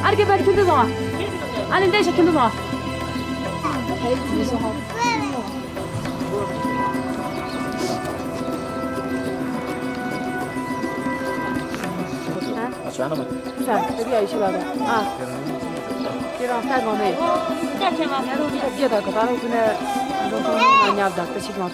Arke belki kimde var? Annem de kimde var? Açana mı? Sen tabii ya işi var. Ah. Kiram tak olmayı. Ya da kadar o güne ne yapacak da çıkmak.